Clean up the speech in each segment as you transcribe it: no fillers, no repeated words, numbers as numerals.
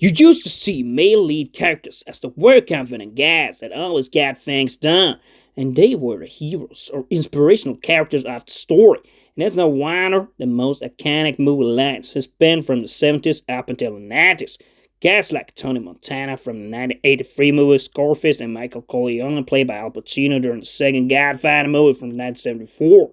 You used to see male lead characters as the very confident guys that always got things done, and they were the heroes or inspirational characters of the story. And that's no wonder the most iconic movie lines has been from the 70s up until the 90s. Guys like Tony Montana from the 1983 movie Scarface and Michael Corleone, played by Al Pacino during the second Godfather movie from 1974.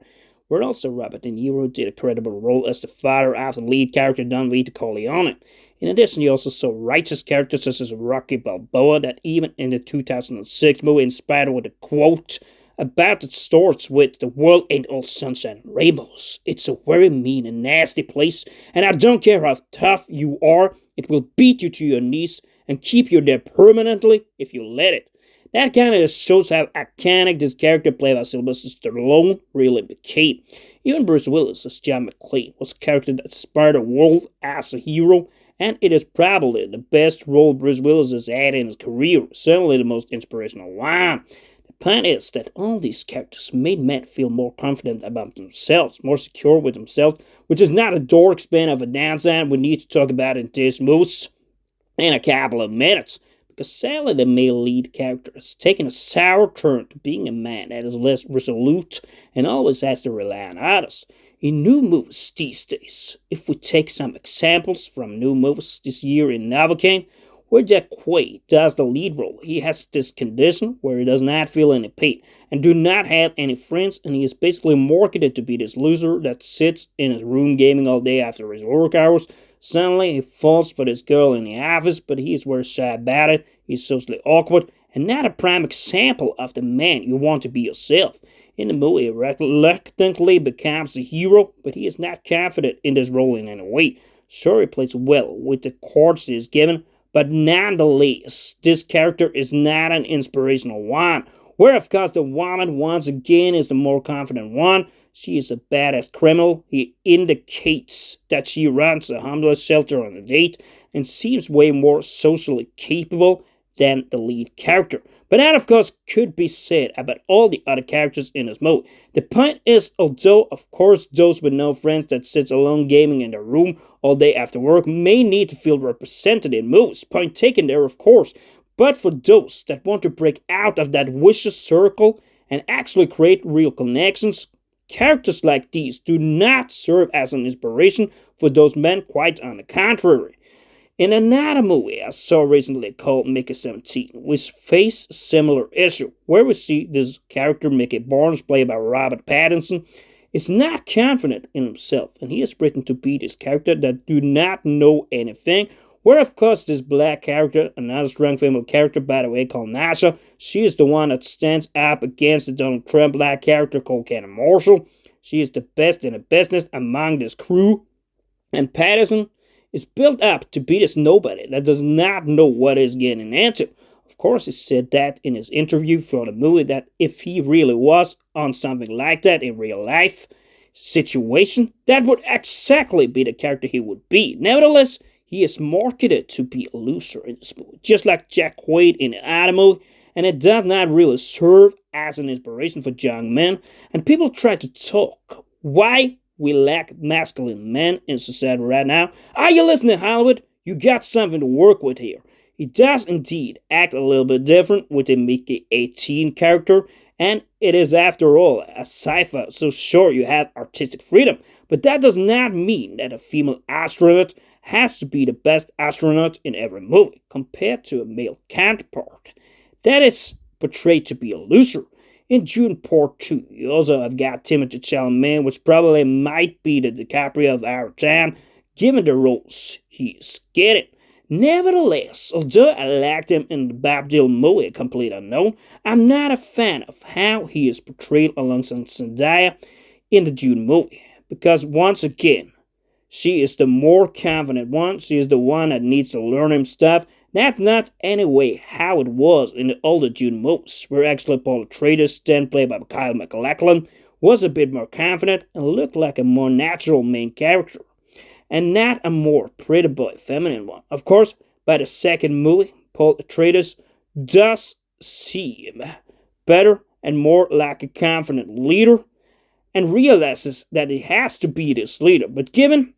Where also Robert De Niro did a credible role as the father of the lead character Don Vito Corleone. In addition, you also saw righteous characters such as Rocky Balboa that even in the 2006 movie inspired with a quote about that starts with "The world ain't all sunshine and rainbows. It's a very mean and nasty place, and I don't care how tough you are, it will beat you to your knees and keep you there permanently if you let it." That kind of shows how iconic this character played by Sylvester Stallone really became. Even Bruce Willis as John McClane was a character that inspired the world as a hero, and it is probably the best role Bruce Willis has had in his career, certainly the most inspirational one. The point is that all these characters made men feel more confident about themselves, more secure with themselves, which is not a dork spin of a downside we need to talk about in this movie in a couple of minutes. Because sadly, the male lead character has taken a sour turn to being a man that is less resolute and always has to rely on others. In new movies these days, if we take some examples from new movies this year in Novocaine, where Jack Quaid does the lead role, he has this condition where he does not feel any pain and do not have any friends, and he is basically marketed to be this loser that sits in his room gaming all day after his work hours. Suddenly, he falls for this girl in the office, but he is very shy about it. He's socially awkward and not a prime example of the man you want to be yourself. In the movie, he reluctantly becomes the hero, but he is not confident in this role in any way. Sure, he plays well with the cards he is given, but nonetheless, this character is not an inspirational one. Where, of course, the woman once again is the more confident one. She is a badass criminal. He indicates that she runs a homeless shelter on a date and seems way more socially capable than the lead character. But that, of course, could be said about all the other characters in this movie. The point is, although, of course, those with no friends that sits alone gaming in their room all day after work may need to feel represented in movies, point taken there, of course, but for those that want to break out of that vicious circle and actually create real connections, characters like these do not serve as an inspiration for those men, quite on the contrary. In another movie I saw recently called Mickey 17, we face a similar issue, where we see this character Mickey Barnes, played by Robert Pattinson, is not confident in himself, and he is written to be this character that do not know anything, where of course this black character, another strong female character by the way called Nasha, she is the one that stands up against the Donald Trump-like character called Cannon Marshall. She is the best in the business among this crew, and Pattinson is built up to be this nobody that does not know what he's getting into. Of course, he said that in his interview for the movie, that if he really was on something like that in real life situation, that would exactly be the character he would be. Nevertheless, he is marketed to be a loser in this movie, just like Jack Quaid in the other movie, and it does not really serve as an inspiration for young men. And people try to talk why we lack masculine men in society right now. Are you listening, Hollywood? You got something to work with here. He does indeed act a little bit different with the Mickey 18 character, and it is after all a sci-fi, so sure you have artistic freedom, but that does not mean that a female astronaut has to be the best astronaut in every movie compared to a male counterpart that is portrayed to be a loser. In Dune Part 2, you also have got Timothée Chalamet, which probably might be the DiCaprio of our time, given the roles he is getting. Nevertheless, although I liked him in the Bob Dylan movie A Complete Unknown, I'm not a fan of how he is portrayed alongside Zendaya in the Dune movie, because once again, she is the more confident one. She is the one that needs to learn him stuff. That's not anyway how it was in the older Dune movies, where actually Paul Atreides, then played by Kyle MacLachlan, was a bit more confident and looked like a more natural main character, and not a more pretty boy feminine one. Of course, by the second movie, Paul Atreides does seem better and more like a confident leader, and realizes that he has to be this leader. But given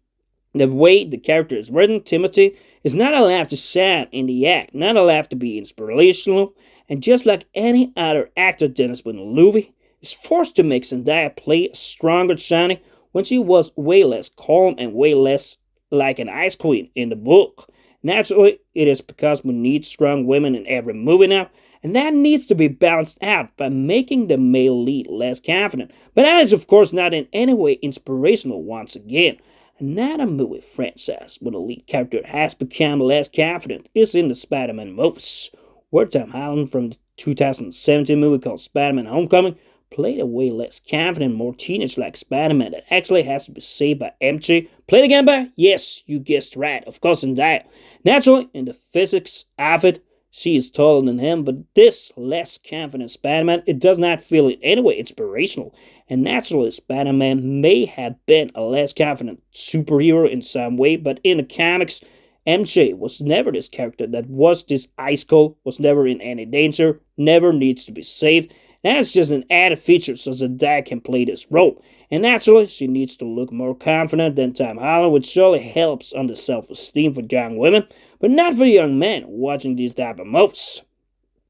the way the character is written, Timothy is not allowed to shine in the act, not allowed to be inspirational, and just like any other actor Dennis Villeneuve is forced to make Zendaya play a stronger Shani when she was way less calm and way less like an ice queen in the book. Naturally, it is because we need strong women in every movie now, and that needs to be balanced out by making the male lead less confident. But that is, of course, not in any way inspirational once again. Another movie franchise where the lead character has become less confident is in the Spider-Man movies, where Tom Holland from the 2017 movie called Spider-Man Homecoming played a way less confident, more teenage-like Spider-Man that actually has to be saved by MJ. Played again by, yes, you guessed right, of course, Zendaya. Naturally, in the physics of it, she is taller than him, but this less confident Spider-Man, it does not feel in any way inspirational. And naturally, Spider-Man may have been a less confident superhero in some way, but in the comics, MJ was never this character that was this ice cold, was never in any danger, never needs to be saved. That's just an added feature so Zendaya can play this role. And naturally, she needs to look more confident than Tom Holland, which surely helps on the self-esteem for young women, but not for young men watching these type of movies.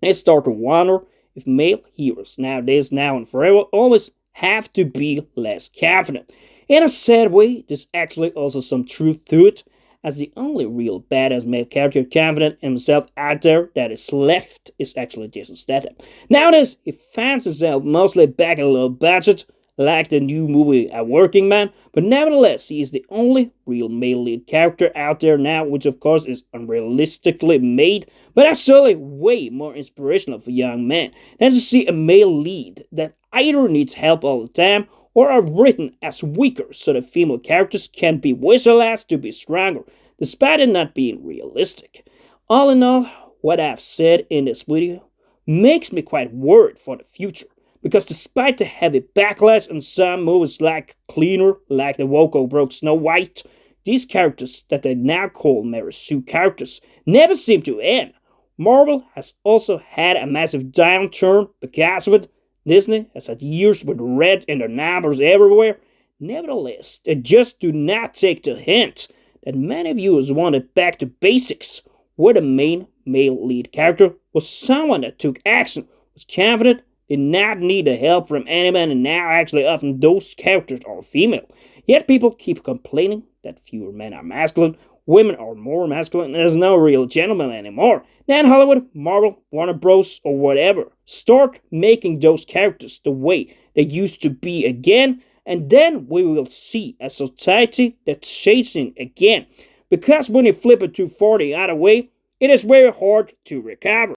They start to wonder if male heroes nowadays, now and forever, always have to be less confident. In a sad way, there's actually also some truth to it, as the only real badass male character confident in himself out there that is left is actually Jason Statham. Nowadays, he finds himself mostly back at a low budget, like the new movie A Working Man, but nevertheless, he is the only real male lead character out there now, which of course is unrealistically made, but actually way more inspirational for young men than to see a male lead that either needs help all the time or are written as weaker so the female characters can be visualized to be stronger, despite it not being realistic. All in all, what I've said in this video makes me quite worried for the future, because despite the heavy backlash on some movies like Cleaner, like the Woco broke Snow White, these characters that they now call Mary Sue characters never seem to end. Marvel has also had a massive downturn because of it. Disney has had years with red in their numbers everywhere. Nevertheless, they just do not take the hint that many viewers wanted back to basics, where the main male lead character was someone that took action, was confident, did not need the help from anyone, and now actually often those characters are female. Yet people keep complaining that fewer men are masculine, women are more masculine, and there's no real gentleman anymore. Then Hollywood, Marvel, Warner Bros, or whatever, start making those characters the way they used to be again, and then we will see a society that's changing again. Because when you flip it too far the other way, it is very hard to recover.